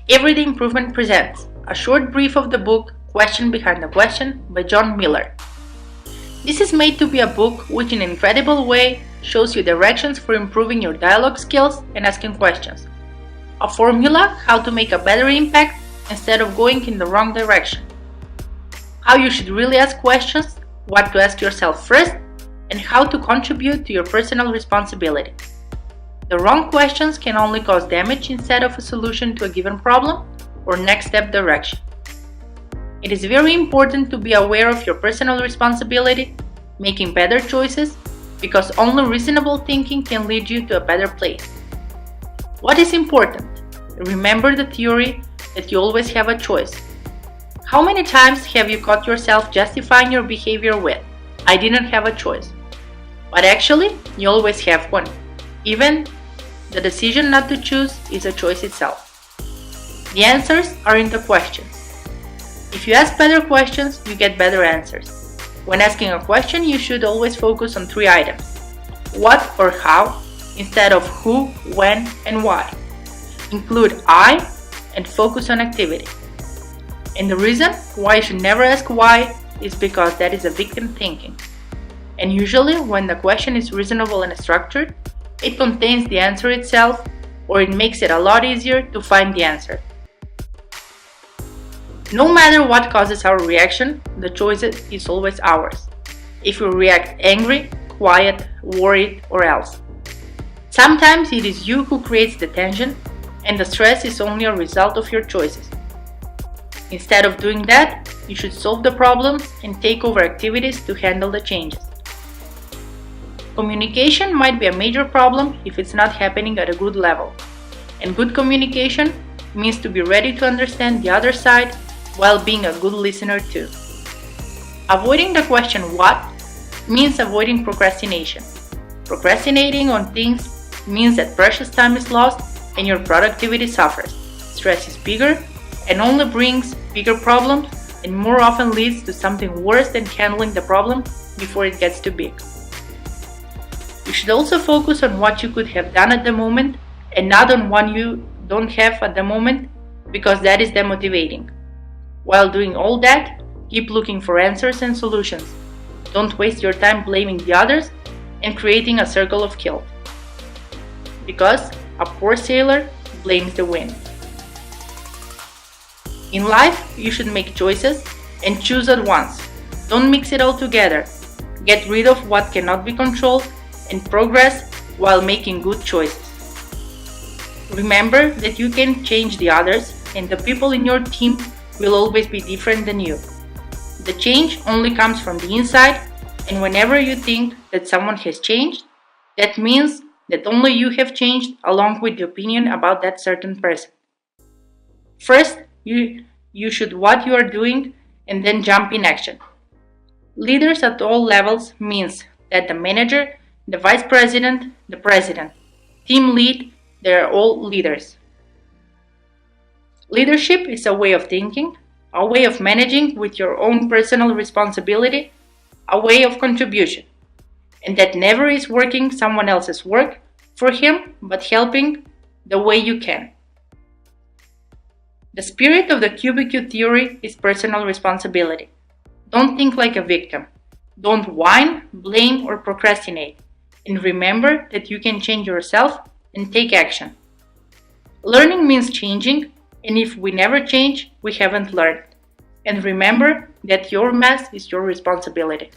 Everyday Improvement presents a short brief of the book Question Behind the Question by John Miller. This is made to be a book which in an incredible way shows you directions for improving your dialogue skills and asking questions. A formula how to make a better impact instead of going in the wrong direction. How you should really ask questions, what to ask yourself first, and how to contribute to your personal responsibility. The wrong questions can only cause damage instead of a solution to a given problem or next step direction. It is very important to be aware of your personal responsibility, making better choices, because only reasonable thinking can lead you to a better place. What is important? Remember the theory that you always have a choice. How many times have you caught yourself justifying your behavior with, "I didn't have a choice"? But actually, you always have one. Even the decision not to choose is a choice itself. The answers are in the questions. If you ask better questions, you get better answers. When asking a question, you should always focus on 3 items: what or how, instead of who, when, and why. Include I and focus on activity. And the reason why you should never ask why is because that is a victim thinking. And usually, when the question is reasonable and structured, it contains the answer itself, or it makes it a lot easier to find the answer. No matter what causes our reaction, the choice is always ours. If we react angry, quiet, worried, or else. Sometimes it is you who creates the tension, and the stress is only a result of your choices. Instead of doing that, you should solve the problems and take over activities to handle the changes. Communication might be a major problem if it's not happening at a good level. And good communication means to be ready to understand the other side while being a good listener too. Avoiding the question what means avoiding procrastination. Procrastinating on things means that precious time is lost and your productivity suffers. Stress is bigger and only brings bigger problems and more often leads to something worse than handling the problem before it gets too big. You should also focus on what you could have done at the moment and not on what you don't have at the moment, because that is demotivating. While doing all that, keep looking for answers and solutions. Don't waste your time blaming the others and creating a circle of guilt. Because a poor sailor blames the wind. In life, you should make choices and choose at once. Don't mix it all together. Get rid of what cannot be controlled and progress while making good choices. Remember that you can change the others, and the people in your team will always be different than you. The change only comes from the inside, and whenever you think that someone has changed, that means that only you have changed along with the opinion about that certain person. First, you should what you are doing and then jump in action. Leaders at all levels means that the manager, the vice president, the president, team lead, they are all leaders. Leadership is a way of thinking, a way of managing with your own personal responsibility, a way of contribution, and that never is working someone else's work for him, but helping the way you can. The spirit of the QBQ theory is personal responsibility. Don't think like a victim. Don't whine, blame, or procrastinate. And remember that you can change yourself and take action. Learning means changing, and if we never change, we haven't learned. And remember that your mess is your responsibility.